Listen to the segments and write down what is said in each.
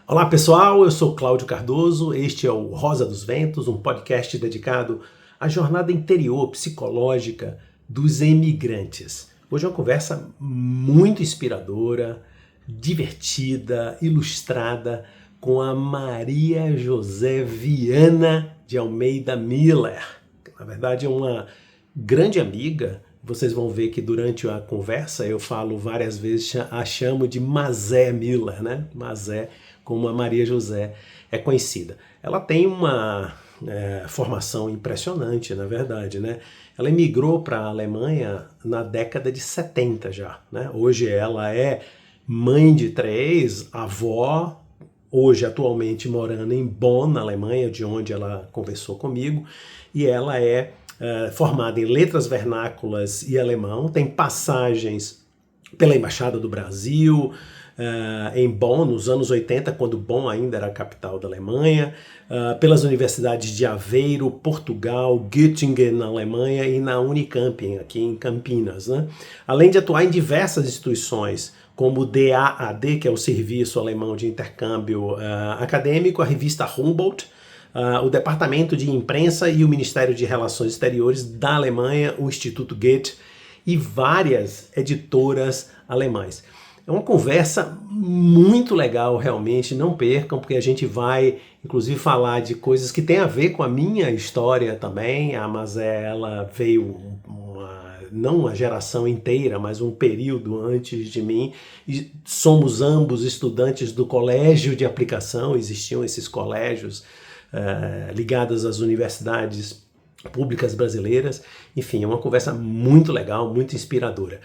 Olá pessoal, eu sou Cláudio Cardoso, este é o Rosa dos Ventos, um podcast dedicado à jornada interior psicológica dos emigrantes. Hoje é uma conversa muito inspiradora, divertida, ilustrada com a Maria José Viana de Almeida Miller. Na verdade é uma grande amiga. Vocês vão ver que durante a conversa eu falo várias vezes, a chamo de Mazé Miller, né? Mazé, como a Maria José é conhecida. Ela tem uma formação impressionante, na verdade, né? Ela emigrou para a Alemanha na década de 70 já, né? Hoje ela é mãe de três, avó, hoje atualmente morando em Bonn, na Alemanha, de onde ela conversou comigo, e ela é formada em letras vernáculas e alemão, tem passagens pela Embaixada do Brasil, em Bonn, nos anos 80, quando Bonn ainda era a capital da Alemanha, pelas universidades de Aveiro, Portugal, Göttingen, na Alemanha, e na Unicamp, aqui em Campinas, né? Além de atuar em diversas instituições, como o DAAD, que é o Serviço Alemão de Intercâmbio Acadêmico, a revista Humboldt, o Departamento de Imprensa e o Ministério de Relações Exteriores da Alemanha, o Instituto Goethe e várias editoras alemãs. É uma conversa muito legal, realmente, não percam, porque a gente vai, inclusive, falar de coisas que têm a ver com a minha história também. A Mazé, ela veio não uma geração inteira, mas um período antes de mim. E somos ambos estudantes do colégio de aplicação, existiam esses colégios ligados às universidades públicas brasileiras. Enfim, é uma conversa muito legal, muito inspiradora.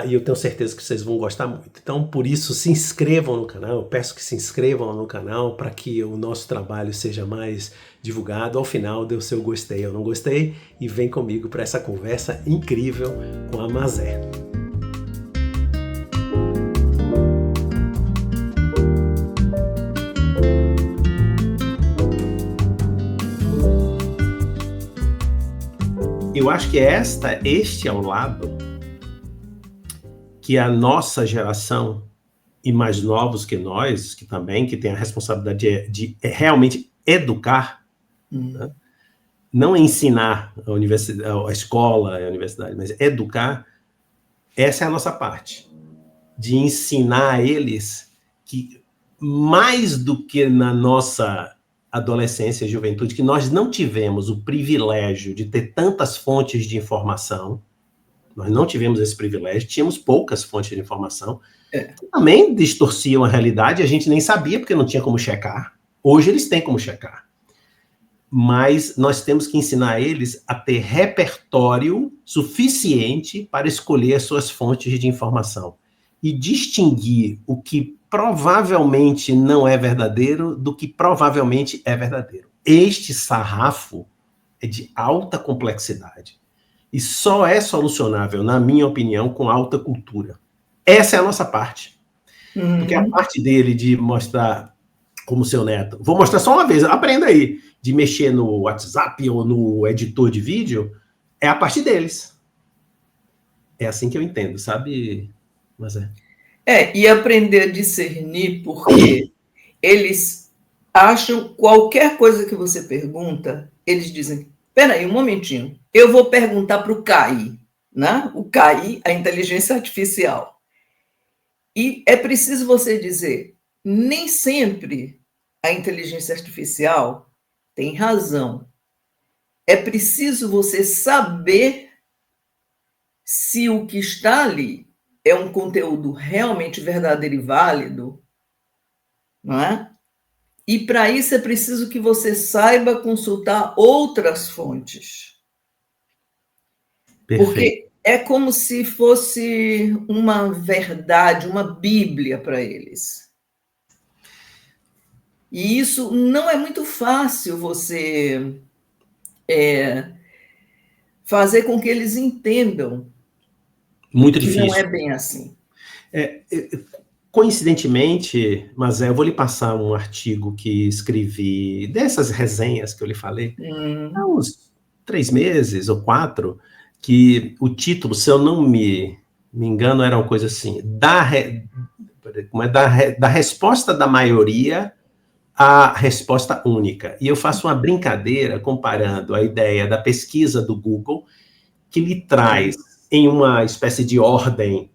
E eu tenho certeza que vocês vão gostar muito. Então, por isso, se inscrevam no canal. Eu peço que se inscrevam no canal para que o nosso trabalho seja mais divulgado. Ao final, dê o seu gostei ou não gostei e vem comigo para essa conversa incrível com a Mazé. Eu acho que este é o lado que a nossa geração e mais novos que nós, que também que tem a responsabilidade de realmente educar, né? Não ensinar a escola, a universidade, mas educar. Essa é a nossa parte, de ensinar a eles que mais do que na nossa adolescência e juventude, que nós não tivemos o privilégio de ter tantas fontes de informação, nós não tivemos esse privilégio, tínhamos poucas fontes de informação, que também distorciam a realidade, a gente nem sabia porque não tinha como checar. Hoje eles têm como checar. Mas nós temos que ensinar eles a ter repertório suficiente para escolher as suas fontes de informação e distinguir o que provavelmente não é verdadeiro do que provavelmente é verdadeiro. Este sarrafo é de alta complexidade e só é solucionável, na minha opinião, com alta cultura. Essa é a nossa parte. Porque a parte dele de mostrar como seu neto, vou mostrar só uma vez, aprenda aí, de mexer no WhatsApp ou no editor de vídeo, é a parte deles. É assim que eu entendo, sabe, Mazé? E aprender a discernir, porque eles acham qualquer coisa que você pergunta, eles dizem, peraí, um momentinho, eu vou perguntar para o CAI, né? O CAI, a inteligência artificial. E é preciso você dizer, nem sempre a inteligência artificial tem razão. É preciso você saber se o que está ali é um conteúdo realmente verdadeiro e válido, não é? E para isso é preciso que você saiba consultar outras fontes. Perfeito. Porque é como se fosse uma verdade, uma Bíblia para eles. E isso não é muito fácil você fazer com que eles entendam. Muito difícil. Não é bem assim. Coincidentemente, mas eu vou lhe passar um artigo que escrevi, dessas resenhas que eu lhe falei, há uns 3 meses ou 4, que o título, se eu não me engano, era uma coisa assim, da resposta da maioria à resposta única. E eu faço uma brincadeira comparando a ideia da pesquisa do Google, que lhe traz em uma espécie de ordem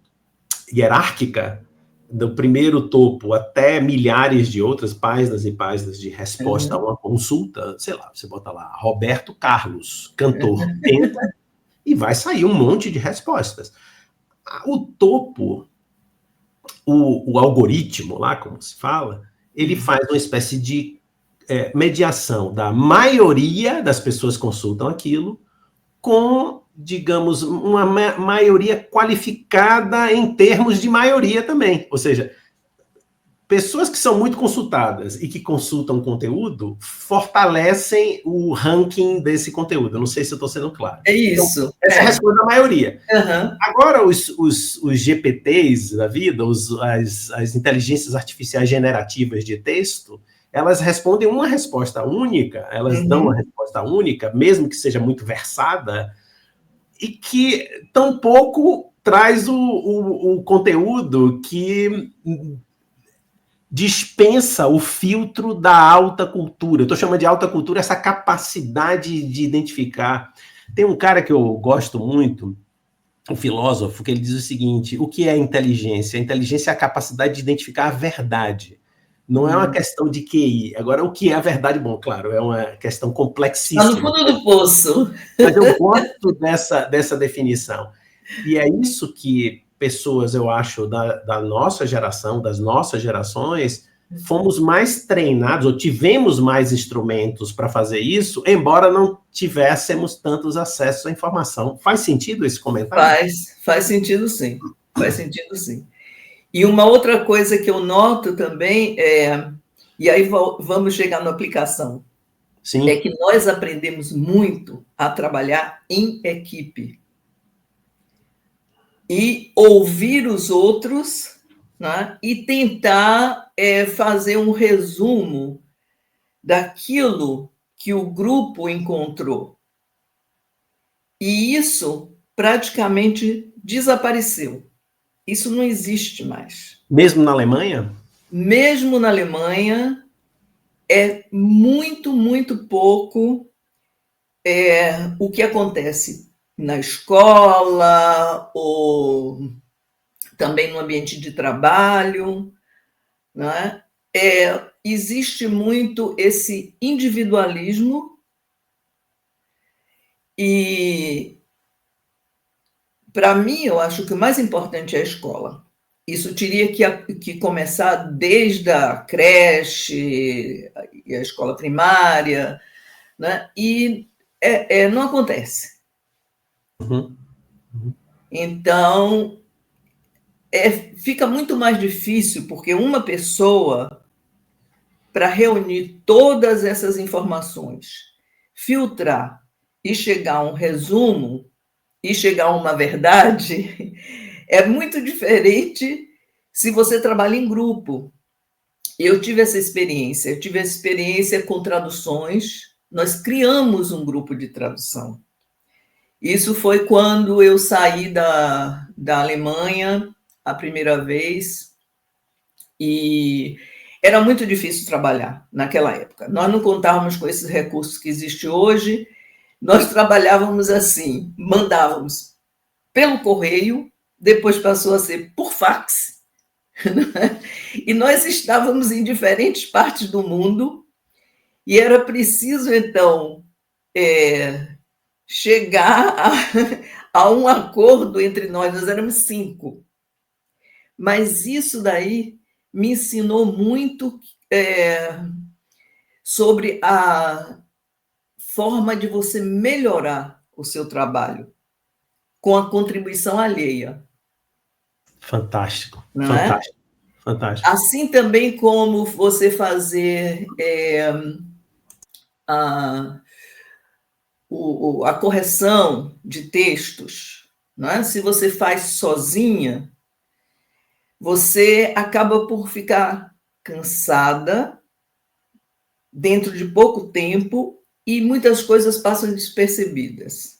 hierárquica, do primeiro topo até milhares de outras páginas e páginas de resposta a uma consulta, sei lá, você bota lá, Roberto Carlos, cantor, entra, e vai sair um monte de respostas. O topo, o algoritmo lá, como se fala, ele faz uma espécie de mediação da maioria das pessoas que consultam aquilo com, digamos, uma maioria qualificada em termos de maioria também. Ou seja, pessoas que são muito consultadas e que consultam conteúdo fortalecem o ranking desse conteúdo. Eu não sei se eu estou sendo claro. É isso. Então, essa é a resposta da maioria. Uhum. Agora, os GPTs da vida, as inteligências artificiais generativas de texto, elas respondem uma resposta única, elas dão uma resposta única, mesmo que seja muito versada, e que tampouco traz o conteúdo que dispensa o filtro da alta cultura. Eu estou chamando de alta cultura essa capacidade de identificar. Tem um cara que eu gosto muito, um filósofo, que ele diz o seguinte: o que é inteligência? A inteligência é a capacidade de identificar a verdade. Não é uma questão de QI. Agora, o que é a verdade? Bom, claro, é uma questão complexíssima. Está no fundo do poço. Mas eu gosto dessa definição. E é isso que pessoas, eu acho, da nossa geração, das nossas gerações, fomos mais treinados, ou tivemos mais instrumentos para fazer isso, embora não tivéssemos tantos acessos à informação. Faz sentido esse comentário? Faz sentido sim. Faz sentido sim. E uma outra coisa que eu noto também e aí vamos chegar na aplicação, Sim. é que nós aprendemos muito a trabalhar em equipe. E ouvir os outros, né, e tentar fazer um resumo daquilo que o grupo encontrou. E isso praticamente desapareceu. Isso não existe mais. Mesmo na Alemanha? Mesmo na Alemanha, é muito, muito pouco o que acontece na escola ou também no ambiente de trabalho, né? Existe muito esse individualismo e, para mim, eu acho que o mais importante é a escola. Isso teria que começar desde a creche e a escola primária, né? E não acontece. Então, fica muito mais difícil, porque uma pessoa, para reunir todas essas informações, filtrar e chegar a um resumo, e chegar a uma verdade, é muito diferente se você trabalha em grupo. Eu tive essa experiência com traduções, nós criamos um grupo de tradução. Isso foi quando eu saí da Alemanha a primeira vez, e era muito difícil trabalhar naquela época. Nós não contávamos com esses recursos que existem hoje, nós trabalhávamos assim, mandávamos pelo correio, depois passou a ser por fax, e nós estávamos em diferentes partes do mundo, e era preciso, então, chegar a um acordo entre nós éramos 5. Mas isso daí me ensinou muito sobre a forma de você melhorar o seu trabalho com a contribuição alheia. Fantástico, não fantástico, é? Fantástico. Assim também como você fazer a correção de textos, não é? Se você faz sozinha, você acaba por ficar cansada dentro de pouco tempo e muitas coisas passam despercebidas.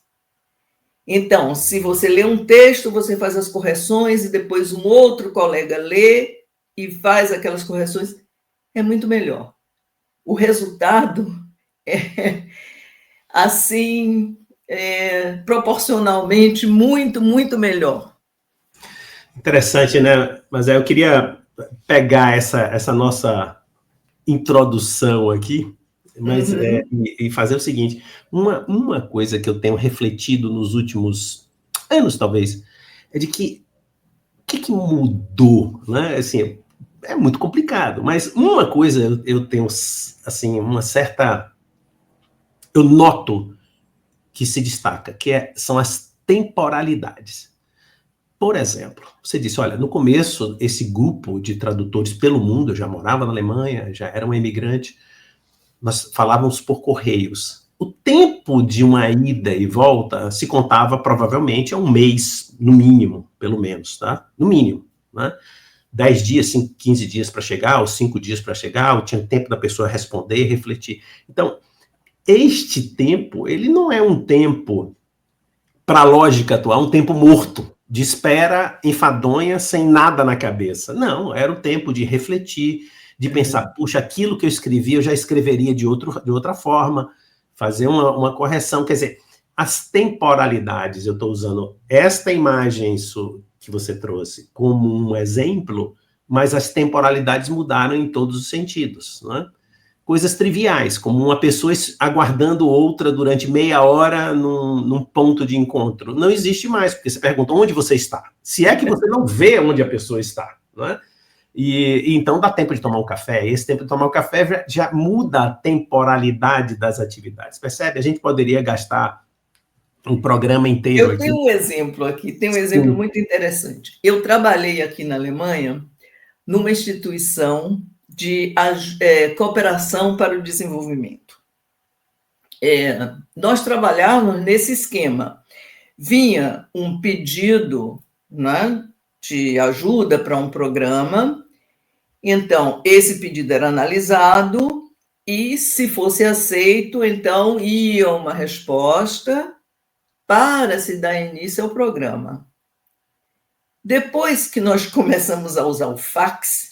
Então, se você lê um texto, você faz as correções e depois um outro colega lê e faz aquelas correções, é muito melhor. O resultado é, assim, proporcionalmente muito, muito melhor. Interessante, né? Mas eu queria pegar essa nossa introdução aqui, mas e fazer o seguinte, uma coisa que eu tenho refletido nos últimos anos, talvez, é de que o que mudou, né? Assim, é muito complicado, mas uma coisa eu tenho, assim, uma certa... Eu noto que se destaca, são as temporalidades. Por exemplo, você disse, olha, no começo, esse grupo de tradutores pelo mundo, eu já morava na Alemanha, já era um imigrante, nós falávamos por correios. O tempo de uma ida e volta se contava provavelmente a um mês, no mínimo, pelo menos, tá? No mínimo, né? 10 dias, 15 dias para chegar, ou 5 dias para chegar, ou tinha tempo da pessoa responder, refletir. Então, este tempo, ele não é um tempo, para a lógica atual, um tempo morto, de espera enfadonha, sem nada na cabeça. Não, era o tempo de refletir, de pensar, puxa, aquilo que eu escrevi, eu já escreveria de outra forma, fazer uma correção. Quer dizer, as temporalidades, eu estou usando esta imagem que você trouxe como um exemplo, mas as temporalidades mudaram em todos os sentidos, não é? Coisas triviais, como uma pessoa aguardando outra durante meia hora num ponto de encontro. Não existe mais, porque você pergunta onde você está. Se é que você não vê onde a pessoa está, não é? E então dá tempo de tomar um café. Esse tempo de tomar um café já muda a temporalidade das atividades. Percebe? A gente poderia gastar um programa inteiro aqui. Eu tenho um exemplo aqui, tem um exemplo muito interessante. Eu trabalhei aqui na Alemanha numa instituição de cooperação para o desenvolvimento. Nós trabalhávamos nesse esquema. Vinha um pedido, né, de ajuda para um programa, então esse pedido era analisado e, se fosse aceito, então ia uma resposta para se dar início ao programa. Depois que nós começamos a usar o fax,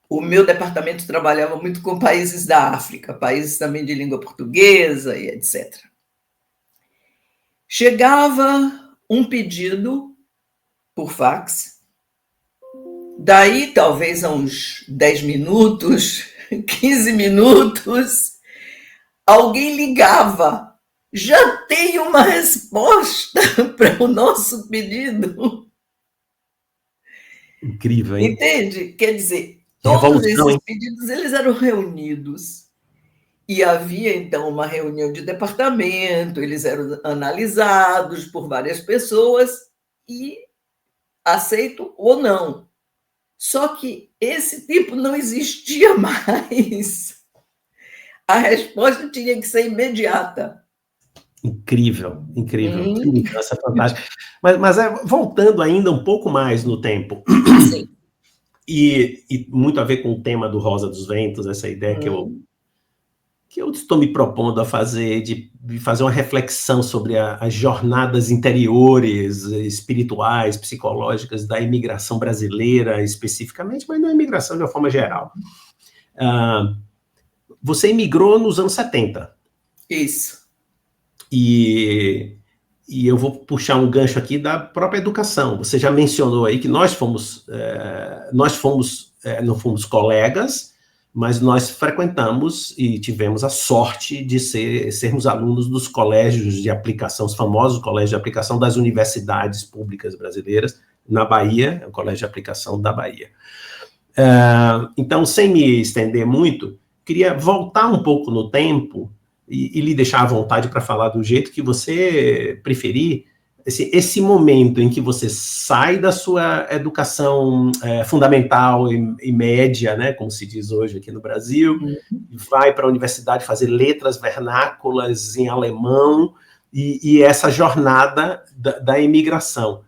o meu departamento trabalhava muito com países da África, países também de língua portuguesa e etc. Chegava um pedido por fax, daí talvez a uns 10 minutos, 15 minutos, alguém ligava. Já tem uma resposta para o nosso pedido. Incrível, hein? Entende? Quer dizer, todos esses pedidos eles eram reunidos. E havia, então, uma reunião de departamento, eles eram analisados por várias pessoas e aceito ou não. Só que esse tipo não existia mais. A resposta tinha que ser imediata. Incrível, incrível. Que mudança fantástica. Mas voltando ainda um pouco mais no tempo. Sim. E muito a ver com o tema do Rosa dos Ventos, essa ideia que eu estou me propondo a fazer, de fazer uma reflexão sobre as jornadas interiores, espirituais, psicológicas da imigração brasileira, especificamente, mas da imigração de uma forma geral. Você imigrou nos anos 70. Isso. E eu vou puxar um gancho aqui da própria educação. Você já mencionou aí que não fomos colegas, mas nós frequentamos e tivemos a sorte de sermos alunos dos colégios de aplicação, os famosos colégios de aplicação das universidades públicas brasileiras, na Bahia, o Colégio de Aplicação da Bahia. Então, sem me estender muito, queria voltar um pouco no tempo e lhe deixar à vontade para falar do jeito que você preferir, esse momento em que você sai da sua educação fundamental e média, né, como se diz hoje aqui no Brasil, e vai para a universidade fazer letras vernáculas em alemão, e essa jornada da imigração.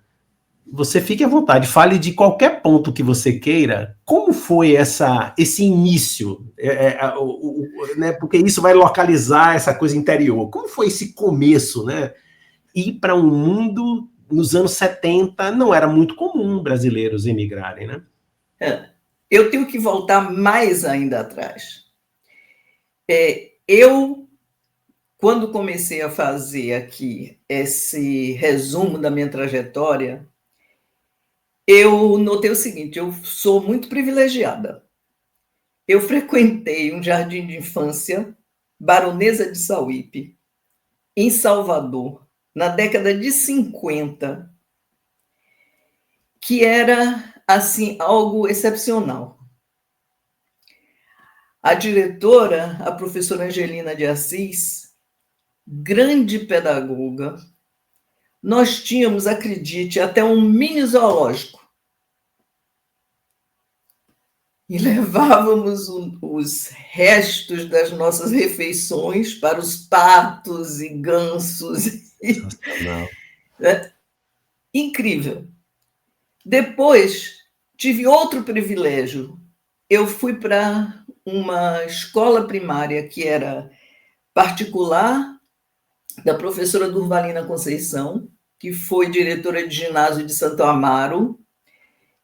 Você fique à vontade, fale de qualquer ponto que você queira, como foi esse início, né, porque isso vai localizar essa coisa interior, como foi esse começo, né? Ir para um mundo, nos anos 70, não era muito comum brasileiros emigrarem, né? Eu tenho que voltar mais ainda atrás. Eu, quando comecei a fazer aqui esse resumo da minha trajetória, eu notei o seguinte: eu sou muito privilegiada. Eu frequentei um jardim de infância, Baronesa de Sauípe, em Salvador, na década de 50, que era assim algo excepcional. A diretora, a professora Angelina de Assis, grande pedagoga, nós tínhamos, acredite, até um mini zoológico. E levávamos os restos das nossas refeições para os patos e gansos. Incrível. Depois, tive outro privilégio. Eu fui para uma escola primária que era particular, da professora Durvalina Conceição, que foi diretora de ginásio de Santo Amaro,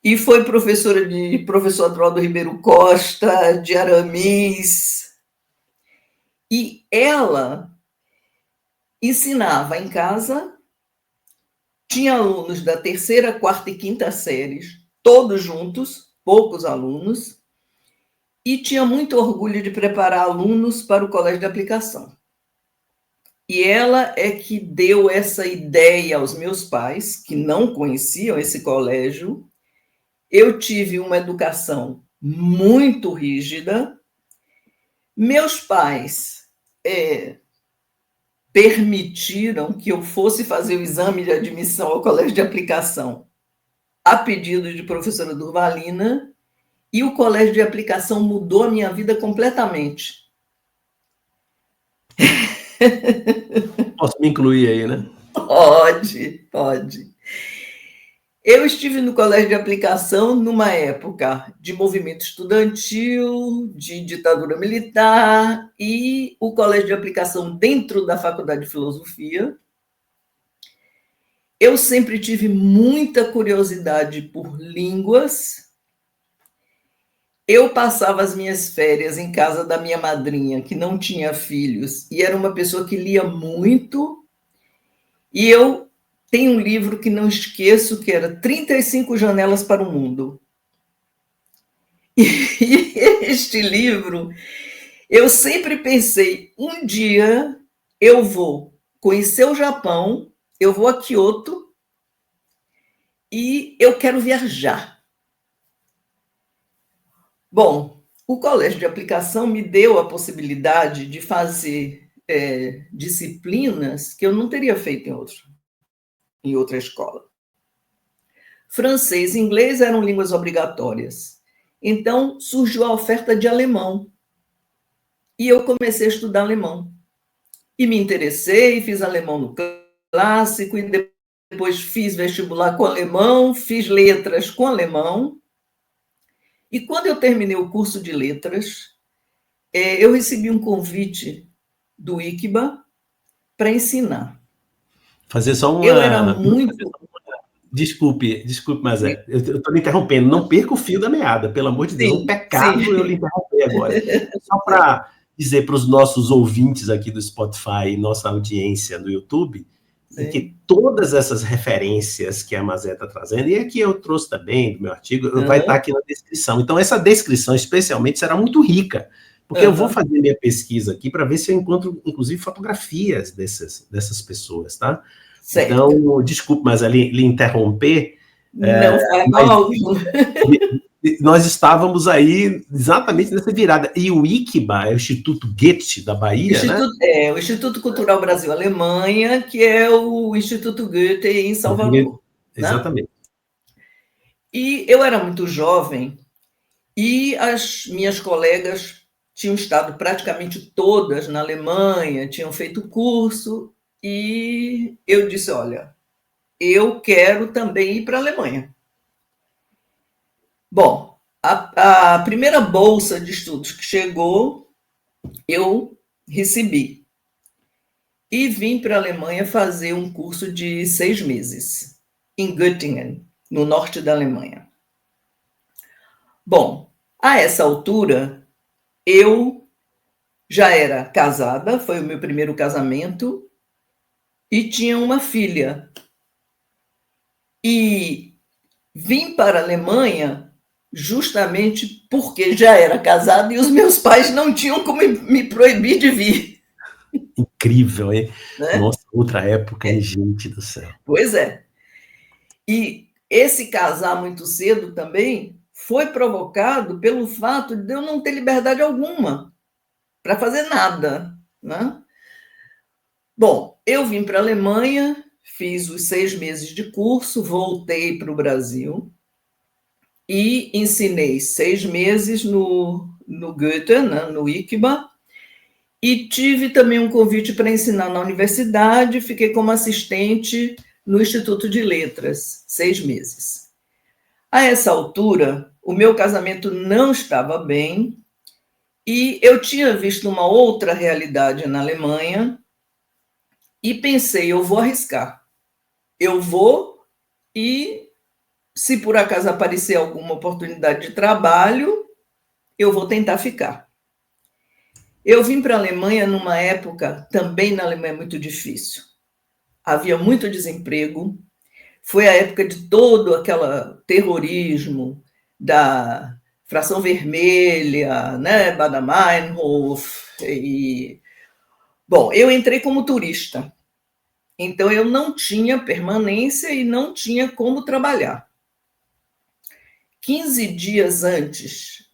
e foi professora de professor Adroaldo Ribeiro Costa, de Aramis. E ela ensinava em casa, tinha alunos da terceira, quarta e quinta séries, todos juntos, poucos alunos, e tinha muito orgulho de preparar alunos para o colégio de aplicação. E ela é que deu essa ideia aos meus pais, que não conheciam esse colégio. Eu tive uma educação muito rígida. Meus pais permitiram que eu fosse fazer o exame de admissão ao colégio de aplicação a pedido de professora Durvalina, e o colégio de aplicação mudou a minha vida completamente. Posso me incluir aí, né? Pode. Eu estive no colégio de aplicação numa época de movimento estudantil, de ditadura militar, e o colégio de aplicação dentro da Faculdade de Filosofia. Eu sempre tive muita curiosidade por línguas. Eu passava as minhas férias em casa da minha madrinha, que não tinha filhos, e era uma pessoa que lia muito, e eu tenho um livro que não esqueço, que era 35 Janelas para o Mundo. E este livro, eu sempre pensei, um dia eu vou conhecer o Japão, eu vou a Kyoto, e eu quero viajar. Bom, o colégio de aplicação me deu a possibilidade de fazer disciplinas que eu não teria feito em outra escola. Francês e inglês eram línguas obrigatórias. Então, surgiu a oferta de alemão. E eu comecei a estudar alemão. E me interessei, fiz alemão no clássico, e depois fiz vestibular com alemão, fiz letras com alemão. E quando eu terminei o curso de letras, eu recebi um convite do ICBA para ensinar. Fazer só uma... Eu era muito... Desculpe, mas eu estou me interrompendo. Não perca o fio da meada, pelo amor de Deus. Um pecado eu lhe interromper agora. Só para dizer para os nossos ouvintes aqui do Spotify e nossa audiência no YouTube, que todas essas referências que a Mazé está trazendo, e aqui eu trouxe também do meu artigo, vai estar aqui na descrição. Então, essa descrição, especialmente, será muito rica, porque eu vou fazer minha pesquisa aqui para ver se eu encontro, inclusive, fotografias dessas pessoas, tá? Certo. Então, desculpe, mas lhe interromper. Não faz mal. Nós estávamos aí exatamente nessa virada. E o ICBA, é o Instituto Goethe da Bahia, né? O Instituto Cultural Brasil-Alemanha, que é o Instituto Goethe em Salvador. Exatamente. Né? E eu era muito jovem, e as minhas colegas tinham estado praticamente todas na Alemanha, tinham feito curso, e eu disse, olha, eu quero também ir para a Alemanha. Bom, a primeira bolsa de estudos que chegou, eu recebi. E vim para a Alemanha fazer um curso de 6 meses, em Göttingen, no norte da Alemanha. Bom, a essa altura, eu já era casada, foi o meu primeiro casamento, e tinha uma filha. E vim para a Alemanha justamente porque já era casada e os meus pais não tinham como me proibir de vir. Incrível, hein? Né? Nossa, outra época, hein, gente do céu. Pois é. E esse casar muito cedo também foi provocado pelo fato de eu não ter liberdade alguma para fazer nada. Né? Bom, eu vim para a Alemanha, fiz os 6 meses de curso, voltei para o Brasil e ensinei 6 meses no Goethe, né, no ICBA, e tive também um convite para ensinar na universidade, fiquei como assistente no Instituto de Letras, 6 meses. A essa altura, o meu casamento não estava bem e eu tinha visto uma outra realidade na Alemanha e pensei, eu vou arriscar. Eu vou e, se por acaso aparecer alguma oportunidade de trabalho, eu vou tentar ficar. Eu vim para a Alemanha numa época, também na Alemanha, muito difícil. Havia muito desemprego, foi a época de todo aquele terrorismo da Fração Vermelha, né, Baader-Meinhof. Bom, eu entrei como turista, então eu não tinha permanência e não tinha como trabalhar. 15 dias antes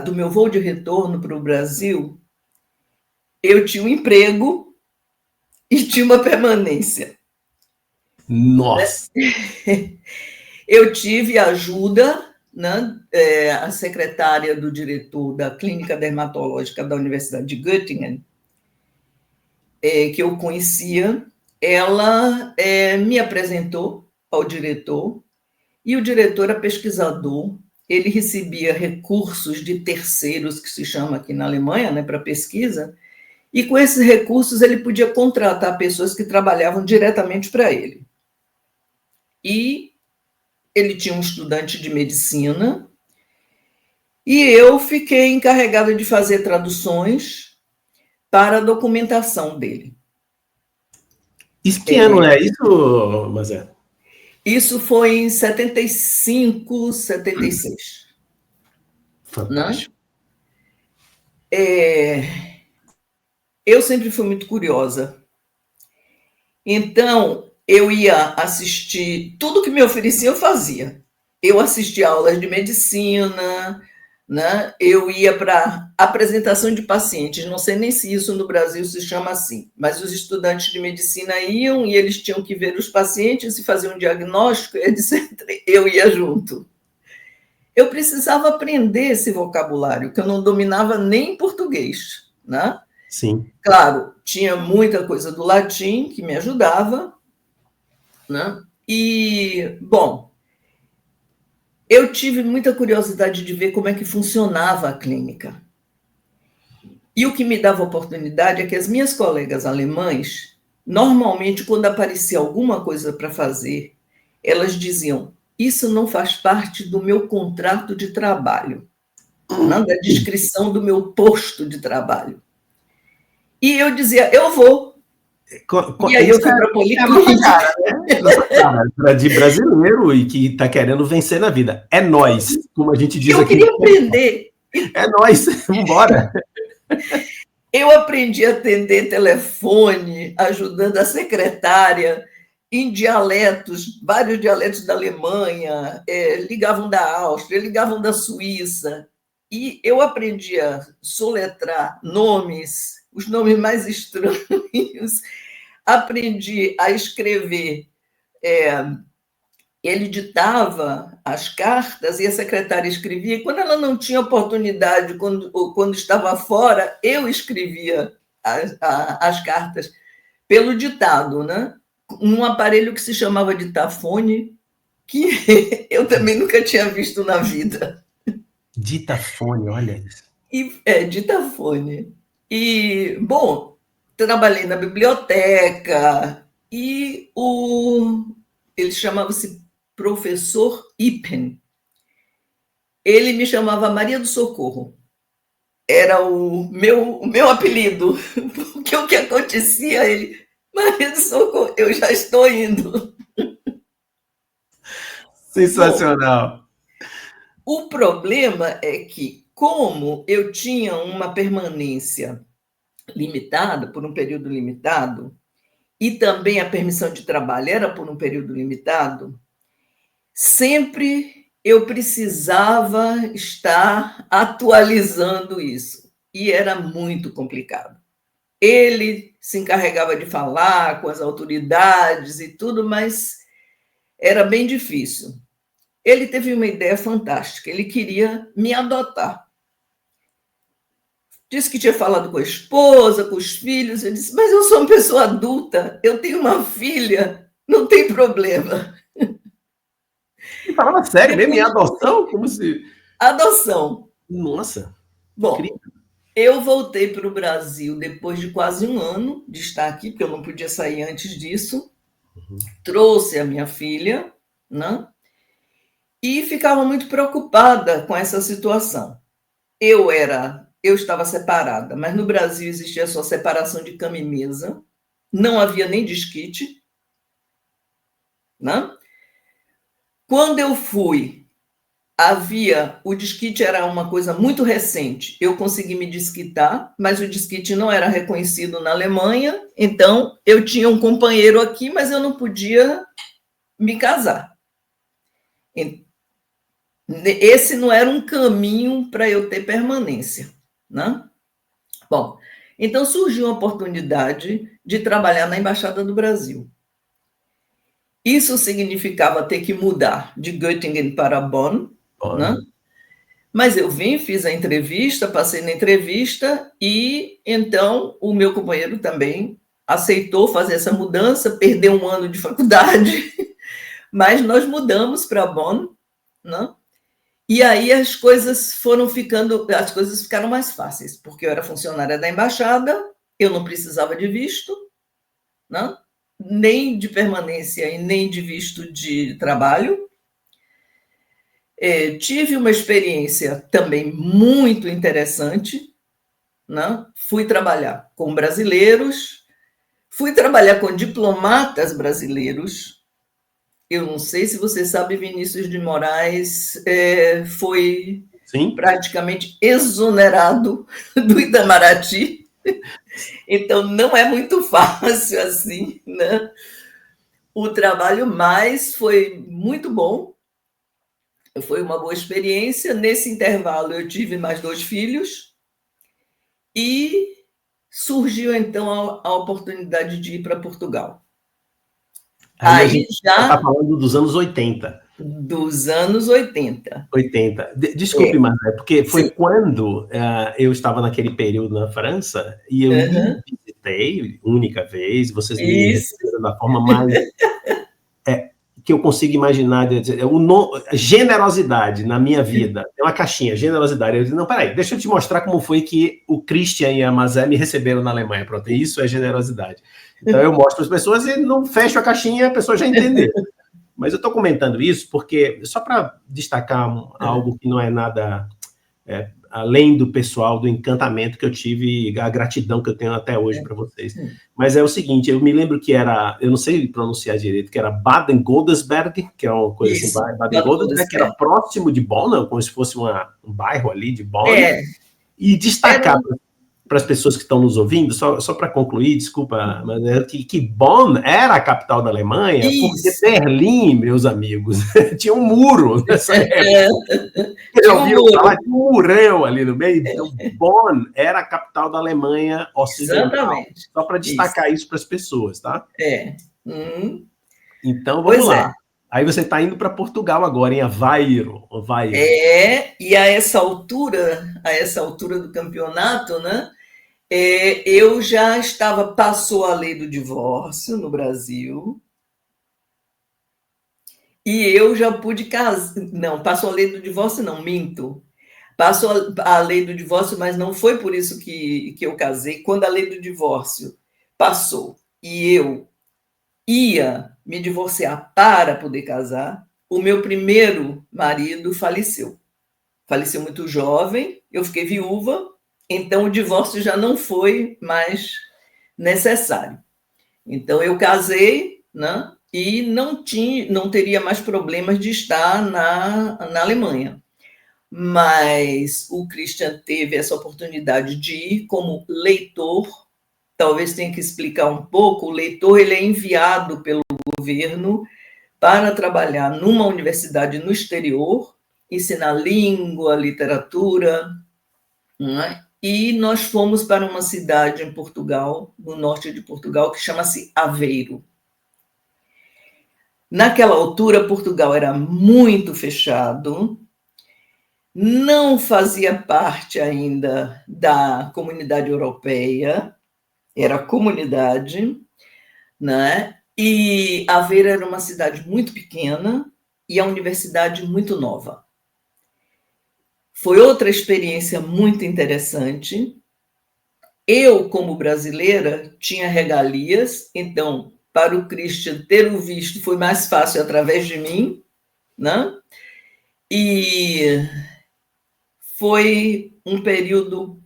do meu voo de retorno para o Brasil, eu tinha um emprego e tinha uma permanência. Nossa! Eu tive ajuda, né? A secretária do diretor da Clínica Dermatológica da Universidade de Göttingen, que eu conhecia, ela me apresentou ao diretor, e o diretor era pesquisador, ele recebia recursos de terceiros, que se chama aqui na Alemanha, né, para pesquisa, e com esses recursos ele podia contratar pessoas que trabalhavam diretamente para ele. E ele tinha um estudante de medicina, e eu fiquei encarregada de fazer traduções para a documentação dele. Isso que ano é isso, Mazé? Isso foi em 75, 76. Fantástico. Né? Eu sempre fui muito curiosa. Então, eu ia assistir, tudo que me oferecia eu fazia. Eu assistia aulas de medicina, né? Eu ia para apresentação de pacientes, não sei nem se isso no Brasil se chama assim, mas os estudantes de medicina iam e eles tinham que ver os pacientes e fazer um diagnóstico, etc. Eu ia junto. Eu precisava aprender esse vocabulário, que eu não dominava nem em português, né? Sim. Claro, tinha muita coisa do latim que me ajudava, né? E, bom, eu tive muita curiosidade de ver como é que funcionava a clínica. E o que me dava oportunidade é que as minhas colegas alemães, normalmente, quando aparecia alguma coisa para fazer, elas diziam: isso não faz parte do meu contrato de trabalho, não, da descrição do meu posto de trabalho. E eu dizia: eu vou. E aí eu fui para a Policlínica. Cara, de brasileiro e que está querendo vencer na vida. É nós, como a gente diz eu aqui. Eu queria aprender. É nós, vamos embora. Eu aprendi a atender telefone, ajudando a secretária em dialetos, vários dialetos da Alemanha, ligavam da Áustria, ligavam da Suíça, e eu aprendi a soletrar nomes, os nomes mais estranhos, aprendi a escrever. Ele ditava as cartas e a secretária escrevia. E quando ela não tinha oportunidade, quando estava fora, eu escrevia as cartas pelo ditado, né? Um aparelho que se chamava ditafone, que eu também nunca tinha visto na vida. Ditafone, olha isso. Ditafone. E, bom, trabalhei na biblioteca e ele chamava-se professor Ippen. Ele me chamava Maria do Socorro. Era o meu apelido. Porque o que acontecia, ele, Maria do Socorro, eu já estou indo. Sensacional. Bom, o problema é que, como eu tinha uma permanência limitada, por um período limitado, e também a permissão de trabalho era por um período limitado, sempre eu precisava estar atualizando isso. E era muito complicado. Ele se encarregava de falar com as autoridades e tudo, mas era bem difícil. Ele teve uma ideia fantástica, ele queria me adotar. Disse que tinha falado com a esposa, com os filhos. Eu disse, mas eu sou uma pessoa adulta, eu tenho uma filha, não tem problema. E falava sério mesmo, em adoção? Como se... Adoção. Nossa, Bom, incrível. eu voltei para o Brasil depois de quase um ano de estar aqui, porque eu não podia sair antes disso. Trouxe a minha filha, né? E ficava muito preocupada com essa situação. Eu estava separada, mas no Brasil existia só separação de cama e mesa, não havia nem desquite, né? Quando eu fui, o desquite era uma coisa muito recente. Eu consegui me desquitar, mas o desquite não era reconhecido na Alemanha, então eu tinha um companheiro aqui, mas eu não podia me casar. Esse não era um caminho para eu ter permanência, né? Bom, então surgiu a oportunidade de trabalhar na Embaixada do Brasil. Isso significava ter que mudar de Göttingen para Bonn, né? Mas eu vim, fiz a entrevista, passei na entrevista e então o meu companheiro também aceitou fazer essa mudança, perdeu um ano de faculdade, mas nós mudamos para Bonn, né? E aí as coisas ficaram mais fáceis, porque eu era funcionária da embaixada, eu não precisava de visto, né? Nem de permanência e nem de visto de trabalho. Tive uma experiência também muito interessante, né? Fui trabalhar com brasileiros, fui trabalhar com diplomatas brasileiros. Eu não sei se você sabe, Vinícius de Moraes foi Sim. praticamente exonerado do Itamaraty, então não é muito fácil assim, né? O trabalho, mas foi muito bom, foi uma boa experiência. Nesse intervalo eu tive mais 2 filhos e surgiu então a oportunidade de ir para Portugal. Aí a gente já está falando dos anos 80. Dos anos 80. 80. Desculpe, mas porque foi sim, quando eu estava naquele período na França e eu lhe visitei, única vez, vocês me receberam da forma mais que eu consigo imaginar, generosidade na minha vida. Tem uma caixinha, generosidade. Eu disse, não, peraí, deixa eu te mostrar como foi que o Christian e a Mazé me receberam na Alemanha. Pronto, isso é generosidade. Então eu mostro para as pessoas e não fecho a caixinha, a pessoa já entendeu. Mas eu estou comentando isso porque, só para destacar algo que não é nada além do pessoal, do encantamento que eu tive, a gratidão que eu tenho até hoje para vocês. Mas é o seguinte, eu me lembro que era, eu não sei pronunciar direito, que era Baden-Godesberg, que é uma coisa isso, assim, Baden-Godesberg, que era próximo de Bonn, como se fosse um bairro ali de Bonn, e destacar para as pessoas que estão nos ouvindo, só para concluir, desculpa, mas que Bonn era a capital da Alemanha, porque Berlim, meus amigos, tinha um muro nessa época. Já ouviram falar de um murão ali no meio? Então, Bonn era a capital da Alemanha Ocidental. Exatamente. Só para destacar isso para as pessoas, tá? Então, vamos lá. Aí você está indo para Portugal agora, em Aveiro. E a essa altura do campeonato, né? Eu já passou a lei do divórcio no Brasil, e eu já pude casar. Não, passou a lei do divórcio, não, minto. Passou a lei do divórcio, mas não foi por isso que eu casei. Quando a lei do divórcio passou e eu ia me divorciar para poder casar, o meu primeiro marido faleceu. faleceu muito jovem, eu fiquei viúva, então o divórcio já não foi mais necessário. Então eu casei, né, e não teria mais problemas de estar na Alemanha. Mas o Christian teve essa oportunidade de ir como leitor. Talvez tenha que explicar um pouco. O leitor ele é enviado pelo governo para trabalhar numa universidade no exterior, ensinar língua, literatura, né? E nós fomos para uma cidade em Portugal, no norte de Portugal, que chama-se Aveiro. Naquela altura, Portugal era muito fechado, não fazia parte ainda da comunidade europeia, era comunidade, né? E Aveiro era uma cidade muito pequena e a universidade muito nova. Foi outra experiência muito interessante. Eu, como brasileira, tinha regalias, então, para o Christian ter o visto foi mais fácil através de mim, né? E foi um período,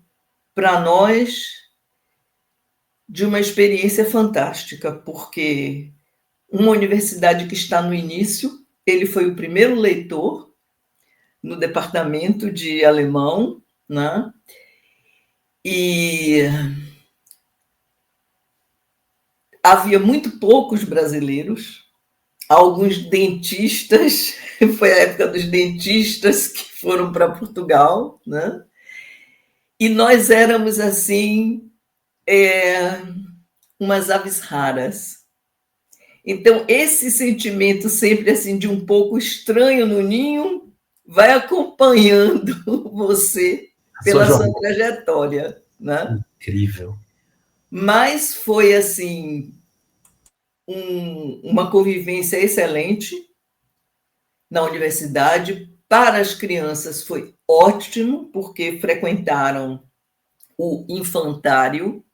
para nós, de uma experiência fantástica, porque uma universidade que está no início, ele foi o primeiro leitor no departamento de alemão, né? E havia muito poucos brasileiros, alguns dentistas, foi a época dos dentistas que foram para Portugal, né? E nós éramos, assim, umas aves raras. Então, esse sentimento sempre assim de um pouco estranho no ninho vai acompanhando você pela sua trajetória, né? Incrível. Mas foi assim uma convivência excelente na universidade. Para as crianças foi ótimo, porque frequentaram o infantário,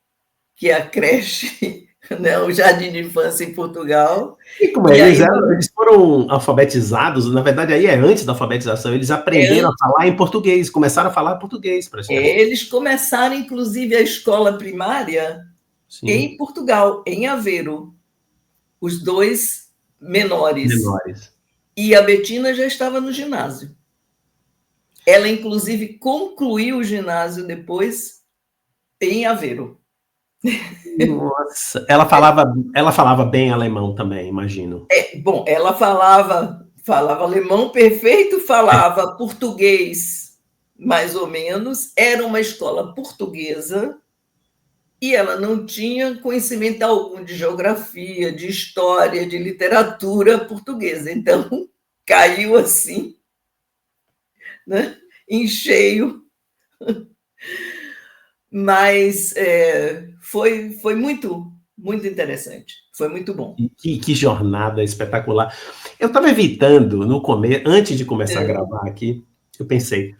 que é a creche, né, o jardim de infância em Portugal. E como é? Eles foram alfabetizados, na verdade, aí é antes da alfabetização, eles aprenderam a falar em português, começaram a falar português, praticamente. Eles começaram, inclusive, a escola primária Sim. Em Portugal, em Aveiro, os dois menores. E a Betina já estava no ginásio. Ela, inclusive, concluiu o ginásio depois em Aveiro. Nossa, ela falava bem alemão também, imagino. Bom, ela falava alemão perfeito, falava português mais ou menos, era uma escola portuguesa e ela não tinha conhecimento algum de geografia, de história, de literatura portuguesa. Então, caiu assim, né, em cheio. Mas foi muito, muito interessante. Foi muito bom. Que jornada espetacular. Eu estava evitando, no começo, antes de começar a gravar aqui, eu pensei,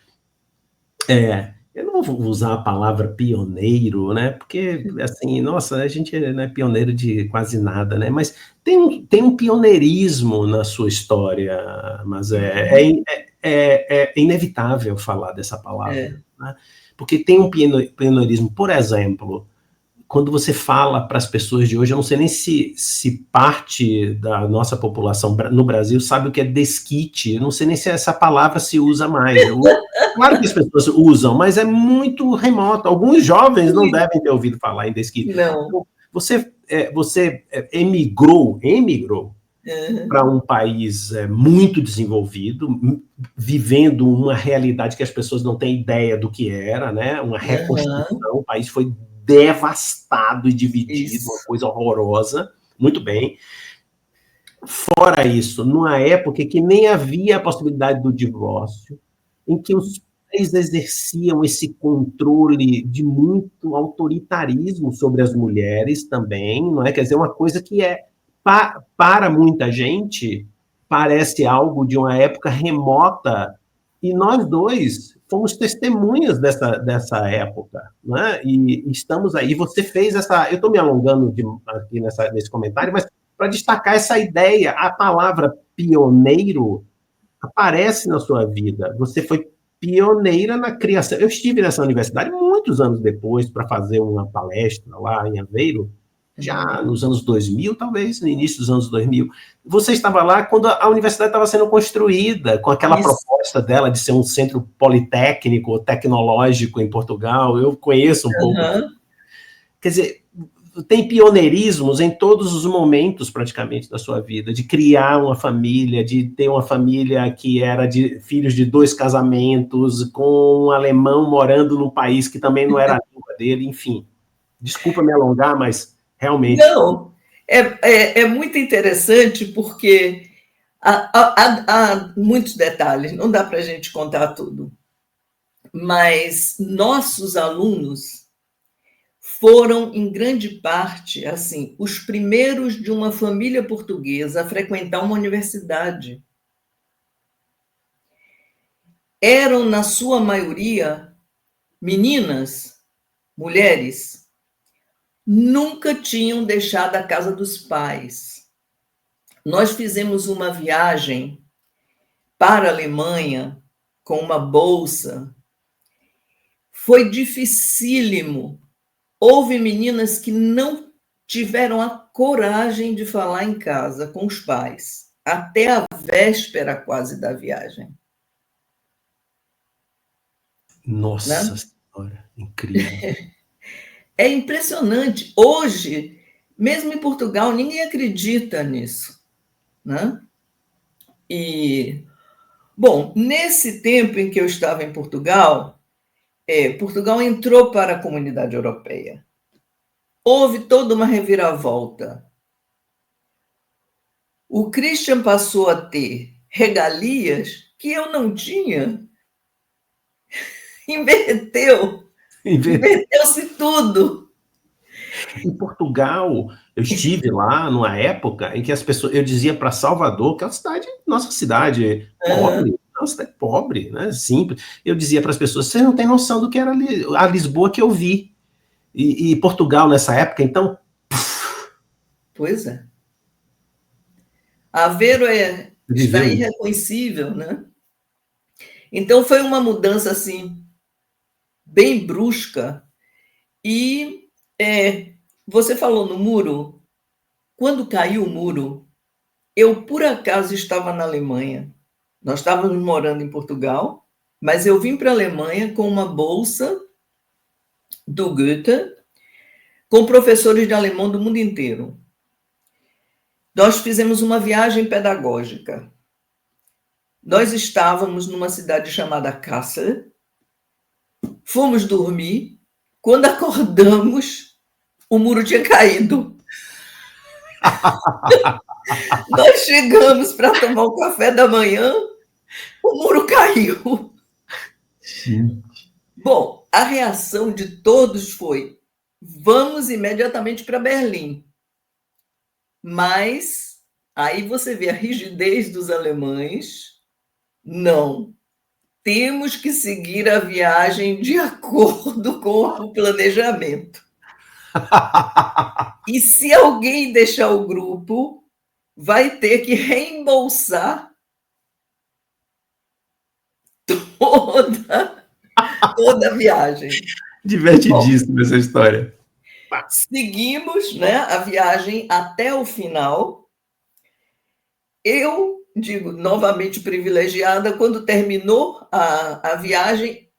eu não vou usar a palavra pioneiro, né? Porque, assim, nossa, a gente não é pioneiro de quase nada, né? Mas tem um pioneirismo na sua história, mas é inevitável falar dessa palavra, né? Porque tem um pioneirismo, por exemplo, quando você fala para as pessoas de hoje, eu não sei nem se parte da nossa população no Brasil sabe o que é desquite, eu não sei nem se essa palavra se usa mais. Claro que as pessoas usam, mas é muito remoto. Alguns jovens não devem ter ouvido falar em desquite. Não. Você emigrou para um país muito desenvolvido, vivendo uma realidade que as pessoas não têm ideia do que era, né? Uma reconstrução, o país foi devastado e dividido, uma coisa horrorosa. Muito bem. Fora isso, numa época que nem havia a possibilidade do divórcio, em que os pais exerciam esse controle de muito autoritarismo sobre as mulheres também, não é? Quer dizer, uma coisa que para muita gente, parece algo de uma época remota, e nós dois fomos testemunhas dessa época, né? E estamos aí. Você fez essa... Eu estou me alongando aqui nesse comentário, mas para destacar essa ideia, a palavra pioneiro aparece na sua vida. Você foi pioneira na criação. Eu estive nessa universidade muitos anos depois para fazer uma palestra lá em Aveiro, já nos anos 2000, talvez, no início dos anos 2000. Você estava lá quando a universidade estava sendo construída, com aquela proposta dela de ser um centro politécnico, tecnológico em Portugal. Eu conheço um pouco. Quer dizer, tem pioneirismos em todos os momentos, praticamente, da sua vida, de criar uma família, de ter uma família que era de filhos de 2 casamentos, com um alemão morando num país que também não era a língua dele, enfim. Desculpa me alongar, mas realmente... Não, é muito interessante porque há muitos detalhes, não dá para a gente contar tudo, mas nossos alunos foram, em grande parte, assim, os primeiros de uma família portuguesa a frequentar uma universidade. Eram, na sua maioria, meninas, mulheres, nunca tinham deixado a casa dos pais. Nós fizemos uma viagem para a Alemanha com uma bolsa. Foi dificílimo. Houve meninas que não tiveram a coragem de falar em casa com os pais, até a véspera quase da viagem. Nossa, né? Senhora, incrível. É impressionante. Hoje, mesmo em Portugal, ninguém acredita nisso, né? E, bom, nesse tempo em que eu estava em Portugal, Portugal entrou para a Comunidade Europeia. Houve toda uma reviravolta. O Christian passou a ter regalias que eu não tinha. Inverteu-se tudo. Em Portugal, eu estive lá numa época em que as pessoas, eu dizia para Salvador, que é uma cidade, nossa cidade pobre, uma cidade pobre, né, simples. Eu dizia para as pessoas, vocês não têm noção do que era a Lisboa que eu vi. E Portugal nessa época, então... Pois é. Aveiro está irreconhecível, né? Então, foi uma mudança, assim, bem brusca. E você falou no muro. Quando caiu o muro, eu, por acaso, estava na Alemanha. Nós estávamos morando em Portugal, mas eu vim para a Alemanha com uma bolsa do Goethe, com professores de alemão do mundo inteiro. Nós fizemos uma viagem pedagógica. Nós estávamos numa cidade chamada Kassel, fomos dormir, quando acordamos, o muro tinha caído. Nós chegamos para tomar o café da manhã, o muro caiu. Sim. Bom, a reação de todos foi: vamos imediatamente para Berlim. Mas aí você vê a rigidez dos alemães. Não. Temos que seguir a viagem de acordo com o planejamento. E se alguém deixar o grupo, vai ter que reembolsar toda a viagem. Divertidíssima essa história. Seguimos, né, a viagem até o final. Eu digo, novamente privilegiada, quando terminou a viagem,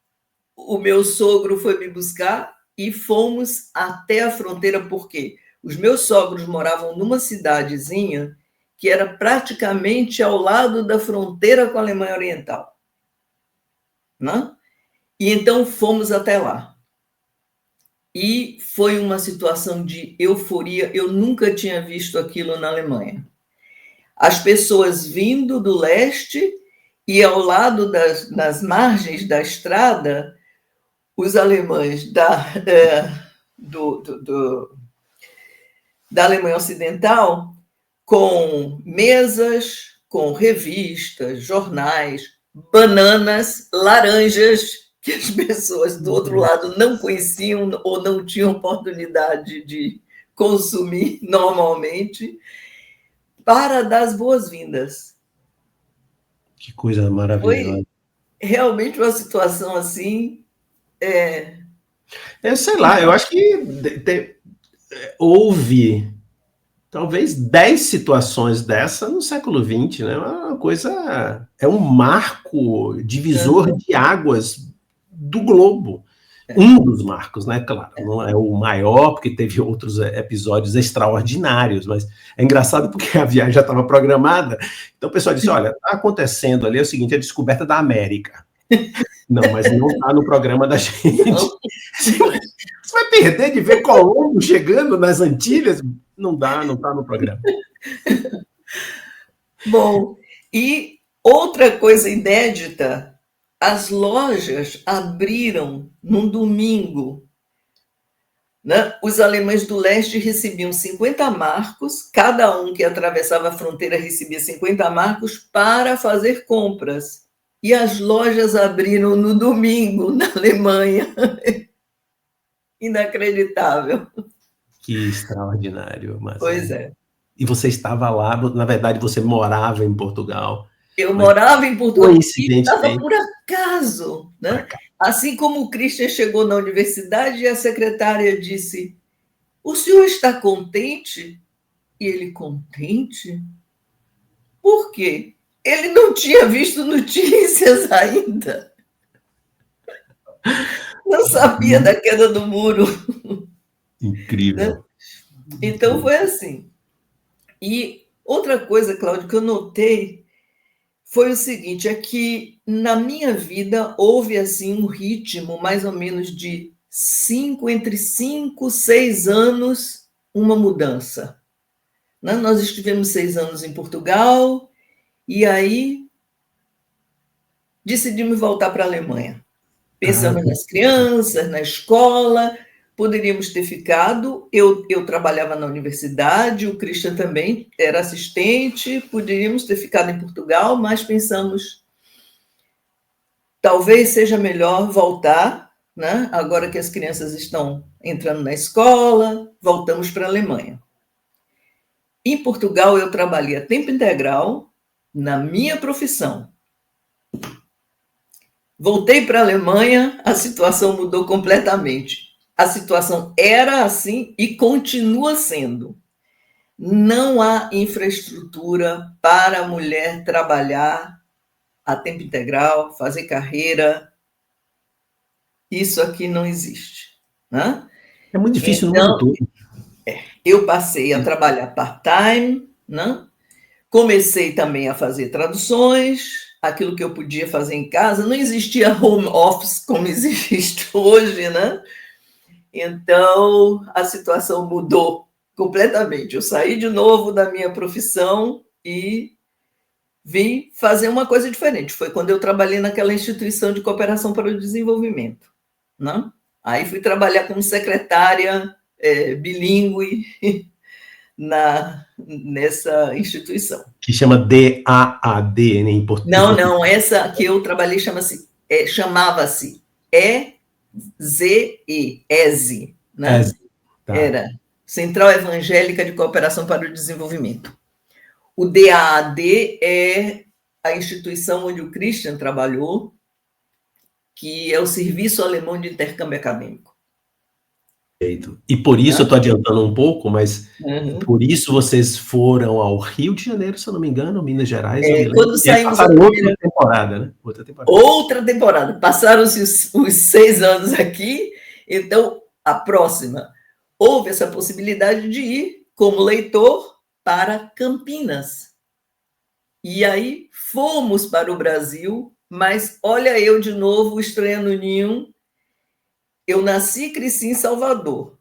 o meu sogro foi me buscar e fomos até a fronteira, porque os meus sogros moravam numa cidadezinha que era praticamente ao lado da fronteira com a Alemanha Oriental. Né? E então fomos até lá. E foi uma situação de euforia, eu nunca tinha visto aquilo na Alemanha. As pessoas vindo do leste e ao lado nas margens da estrada, os alemães da Alemanha Ocidental com mesas, com revistas, jornais, bananas, laranjas, que as pessoas do outro lado não conheciam ou não tinham oportunidade de consumir normalmente, para dar as boas-vindas. Que coisa maravilhosa. realmente uma situação assim. Sei lá, eu acho que houve talvez 10 situações dessa no século XX, né? Uma coisa, é um marco divisor de águas do globo. Um dos marcos, né? Claro, não é o maior, porque teve outros episódios extraordinários, mas é engraçado porque a viagem já estava programada. Então o pessoal disse: olha, está acontecendo ali é o seguinte, a descoberta da América. Não, mas não está no programa da gente. Não. Você vai perder de ver Colombo chegando nas Antilhas? Não dá, não está no programa. Bom, e outra coisa inédita, as lojas abriram num domingo. Né? Os alemães do leste recebiam 50 marcos, cada um que atravessava a fronteira recebia 50 marcos para fazer compras. E as lojas abriram no domingo, na Alemanha. Inacreditável. Que extraordinário, Marcelo. Pois é. E você estava lá, na verdade você morava em Portugal. Eu morava em Portugal e estava por acaso. Né? Assim como o Christian chegou na universidade e a secretária disse: o senhor está contente? E ele, contente? Por quê? Ele não tinha visto notícias ainda. Não sabia da queda do muro. Incrível. Né? Então foi assim. E outra coisa, Cláudio, que eu notei foi o seguinte, é que na minha vida houve assim um ritmo mais ou menos de entre 5 e 6 anos, uma mudança. Né? Nós estivemos 6 anos em Portugal e aí decidimos voltar para a Alemanha. Pensamos nas crianças, na escola, poderíamos ter ficado. Eu trabalhava na universidade, o Christian também era assistente, poderíamos ter ficado em Portugal, mas pensamos, talvez seja melhor voltar, né? Agora que as crianças estão entrando na escola, voltamos para a Alemanha. Em Portugal, eu trabalhei a tempo integral na minha profissão. Voltei para a Alemanha, a situação mudou completamente. A situação era assim e continua sendo. Não há infraestrutura para a mulher trabalhar a tempo integral, fazer carreira. Isso aqui não existe. Né? É muito difícil então, no mundo todo. Eu passei a trabalhar part-time, né? Comecei também a fazer traduções, aquilo que eu podia fazer em casa. Não existia home office como existe hoje, né? Então, a situação mudou completamente. Eu saí de novo da minha profissão e vim fazer uma coisa diferente. Foi quando eu trabalhei naquela instituição de cooperação para o desenvolvimento. Né? Aí fui trabalhar como secretária bilíngue nessa instituição. Que chama DAAD, né, em português. Não, essa que eu trabalhei chamava-se EZE, né? Tá. Era Central Evangélica de Cooperação para o Desenvolvimento. O DAAD é a instituição onde o Christian trabalhou, que é o Serviço Alemão de Intercâmbio Acadêmico. E por isso, eu estou adiantando um pouco, mas por isso vocês foram ao Rio de Janeiro, se eu não me engano, Minas Gerais. Quando saímos outra temporada, né? Outra temporada. Passaram-se os 6 anos aqui, então a próxima. Houve essa possibilidade de ir como leitor para Campinas. E aí fomos para o Brasil, mas olha eu de novo, estreia no ninho. Eu nasci e cresci em Salvador.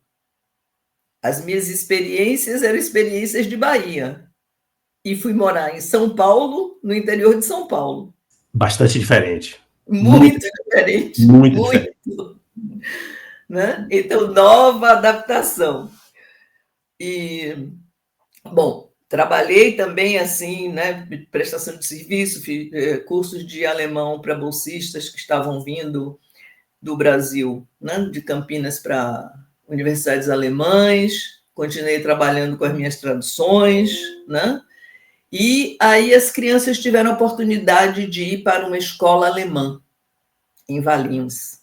As minhas experiências eram experiências de Bahia. E fui morar em São Paulo, no interior de São Paulo. Bastante diferente. Muito diferente. Muito diferente. Né? Então, nova adaptação. E, bom, trabalhei também assim, né, prestação de serviço, fiz cursos de alemão para bolsistas que estavam vindo do Brasil, né, de Campinas para universidades alemães, continuei trabalhando com as minhas traduções, né, e aí as crianças tiveram a oportunidade de ir para uma escola alemã. em Valinhos,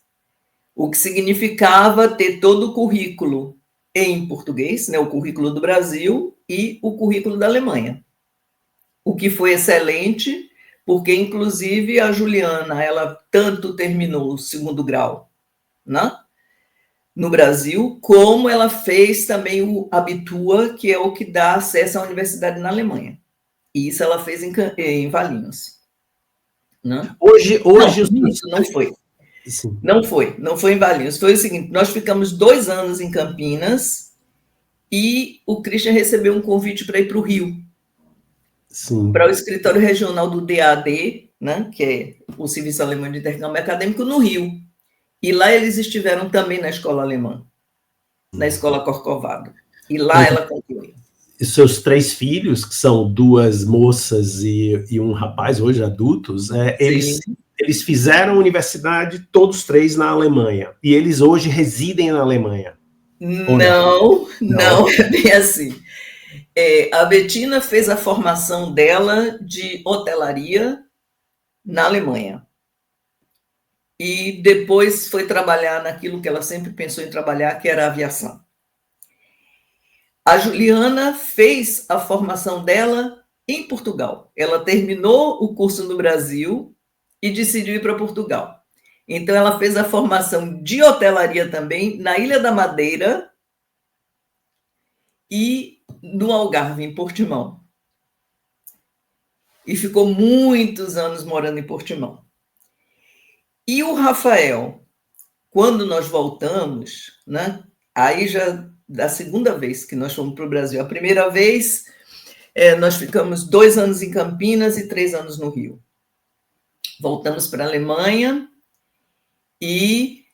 o que significava ter todo o currículo em português, né, o currículo do Brasil e o currículo da Alemanha, o que foi excelente, porque, inclusive, a Juliana, ela tanto terminou o segundo grau, né, no Brasil, como ela fez também o Abitur, que é o que dá acesso à universidade na Alemanha. E isso ela fez em Valinhos. Né? Hoje Não, isso não foi. Sim. Não foi em Valinhos. Foi o seguinte, nós ficamos 2 anos em Campinas e o Christian recebeu um convite para ir para o Rio, para o escritório regional do DAD, né, que é o Serviço Alemão de Intercâmbio Acadêmico, no Rio. E lá eles estiveram também na escola alemã, na escola Corcovado. E lá ela concluiu. E seus 3 filhos, que são 2 moças e um rapaz, hoje adultos, eles fizeram universidade, todos 3 na Alemanha. E eles hoje residem na Alemanha. Não é bem assim. A Bettina fez a formação dela de hotelaria na Alemanha. E depois foi trabalhar naquilo que ela sempre pensou em trabalhar, que era a aviação. A Juliana fez a formação dela em Portugal. Ela terminou o curso no Brasil e decidiu ir para Portugal. Então, ela fez a formação de hotelaria também na Ilha da Madeira e no Algarve, em Portimão. E ficou muitos anos morando em Portimão. E o Rafael, quando nós voltamos, né, aí já da segunda vez que nós fomos para o Brasil. A primeira vez, nós ficamos 2 anos em Campinas e 3 anos no Rio. Voltamos para a Alemanha e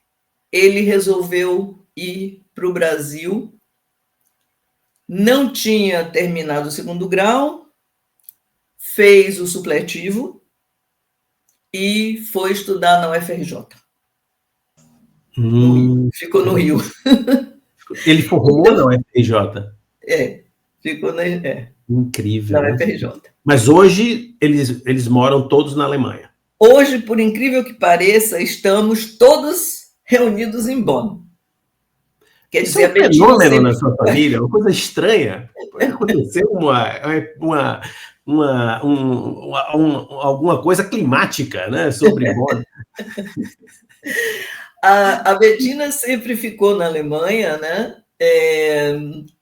ele resolveu ir para o Brasil. Não tinha terminado o segundo grau, fez o supletivo e foi estudar na UFRJ. Ficou no Rio. Ele formou na UFRJ? Ficou na Incrível. Na UFRJ. Mas hoje eles moram todos na Alemanha. Hoje, por incrível que pareça, estamos todos reunidos em Bonn. Quer dizer, a Bettina fenômeno sempre... na sua família, uma coisa estranha. Pode acontecer alguma coisa climática, né, sobre Bonn. A Bettina sempre ficou na Alemanha, né?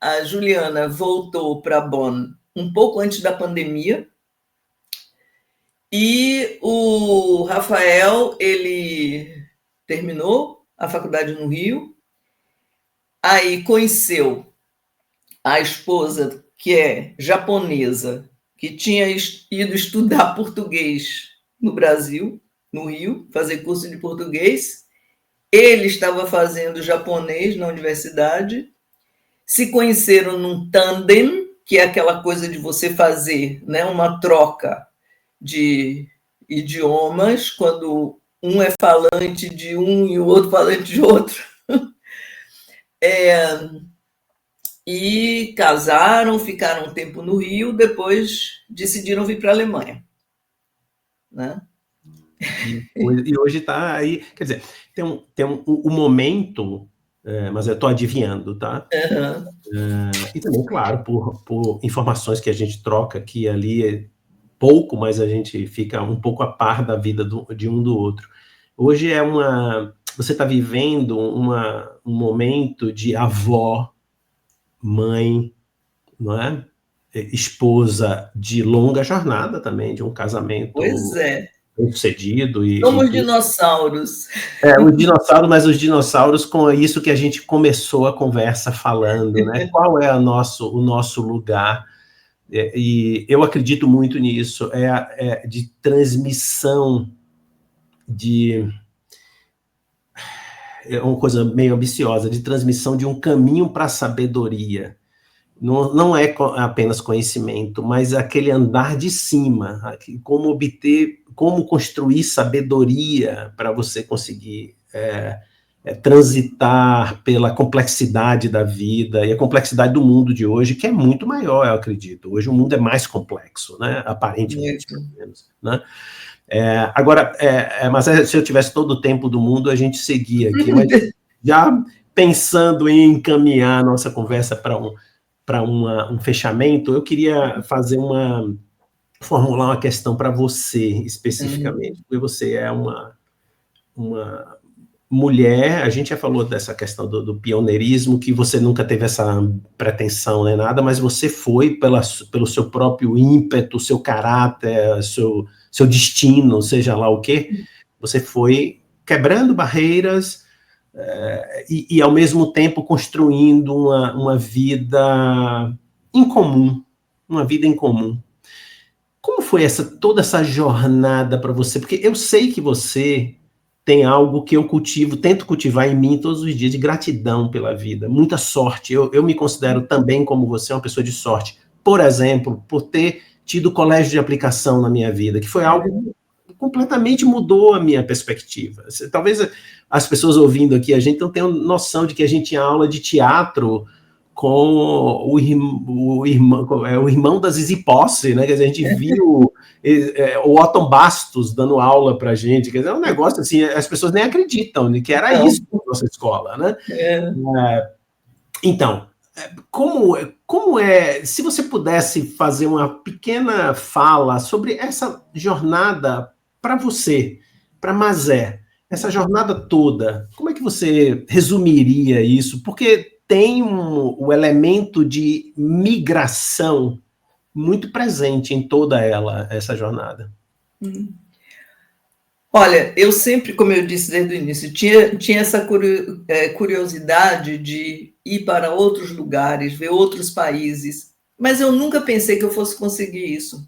A Juliana voltou para Bonn um pouco antes da pandemia. E o Rafael, ele terminou a faculdade no Rio. Aí conheceu a esposa, que é japonesa, que tinha ido estudar português no Brasil, no Rio, fazer curso de português. Ele estava fazendo japonês na universidade, se conheceram num tandem, que é aquela coisa de você fazer, né, uma troca de idiomas, quando um é falante de um e o outro falante de outro. E casaram, ficaram um tempo no Rio, depois decidiram vir para a Alemanha. Né? E hoje está aí, quer dizer, tem um momento, mas eu estou adivinhando, tá? E também, claro, por informações que a gente troca aqui e ali, pouco, mas a gente fica um pouco a par da vida de um do outro. Hoje você está vivendo um momento de avó, mãe, não é? Esposa de longa jornada também, de um casamento... Pois é. Sucedido. Somos dinossauros. Os dinossauros, mas os dinossauros com isso que a gente começou a conversa falando, né? Qual é o nosso lugar? E eu acredito muito nisso, de transmissão é uma coisa meio ambiciosa, de transmissão de um caminho para a sabedoria. Não é apenas conhecimento, mas aquele andar de cima, como construir sabedoria para você conseguir transitar pela complexidade da vida e a complexidade do mundo de hoje, que é muito maior, eu acredito. Hoje o mundo é mais complexo, né? Aparentemente, pelo menos, né? Agora, mas se eu tivesse todo o tempo do mundo, a gente seguia aqui, mas já pensando em encaminhar a nossa conversa para um fechamento, eu queria formular uma questão para você, especificamente, porque você é uma mulher, a gente já falou dessa questão do pioneirismo, que você nunca teve essa pretensão nem nada, mas você foi pelo seu próprio ímpeto, seu caráter, seu destino, seja lá o quê, você foi quebrando barreiras e ao mesmo tempo construindo uma vida em comum, uma vida em comum. Como foi toda essa jornada para você? Porque eu sei que você tem algo que eu tento cultivar em mim todos os dias, de gratidão pela vida, muita sorte. Eu me considero também, como você, uma pessoa de sorte. Por exemplo, por ter tido colégio de aplicação na minha vida, que foi algo que completamente mudou a minha perspectiva. Talvez as pessoas ouvindo aqui, a gente não tenha noção de que a gente tinha aula de teatro com o irmão da Zizi Posse, né? Quer dizer, a gente viu o Otton Bastos dando aula para a gente, quer dizer, é um negócio assim, as pessoas nem acreditam que era isso na nossa escola, né? Então, como se você pudesse fazer uma pequena fala sobre essa jornada para você, para Mazé, essa jornada toda, como é que você resumiria isso? Porque tem o elemento de migração muito presente em toda essa jornada. Olha, eu sempre, como eu disse desde o início, tinha essa curiosidade de ir para outros lugares, ver outros países, mas eu nunca pensei que eu fosse conseguir isso.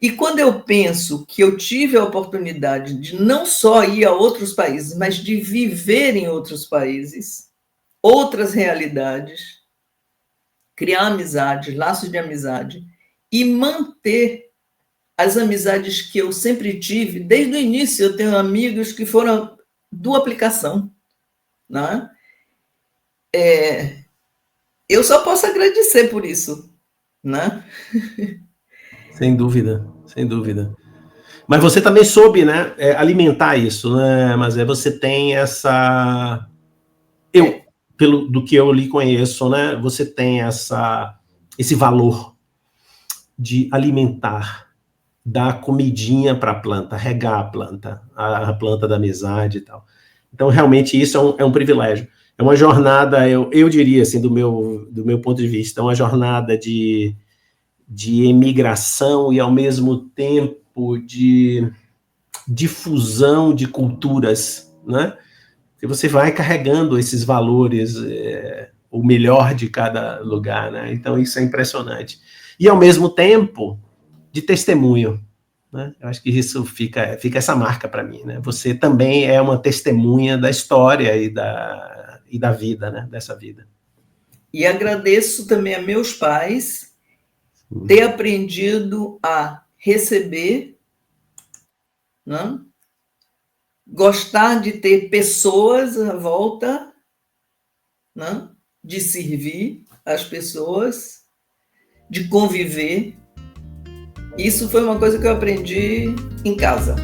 E quando eu penso que eu tive a oportunidade de não só ir a outros países, mas de viver em outros países, outras realidades, criar amizades, laços de amizade e manter as amizades que eu sempre tive. Desde o início eu tenho amigos que foram do aplicação, né? Eu só posso agradecer por isso, né? Sem dúvida, sem dúvida. Mas você também soube, né, alimentar isso, né? Mas você tem essa... do que eu lhe conheço, né? Você tem esse valor de alimentar, dar comidinha para a planta, regar a planta da amizade e tal. Então, realmente, isso é um privilégio. É uma jornada, eu diria, assim, do meu ponto de vista, é uma jornada de emigração e, ao mesmo tempo, de difusão de culturas, né? E você vai carregando esses valores, o melhor de cada lugar, né? Então, isso é impressionante. E, ao mesmo tempo, de testemunho, né? Eu acho que isso fica essa marca para mim, né? Você também é uma testemunha da história e da vida, né? Dessa vida. E agradeço também a meus pais ter aprendido a receber, né? Gostar de ter pessoas à volta, né? De servir as pessoas, de conviver. Isso foi uma coisa que eu aprendi em casa.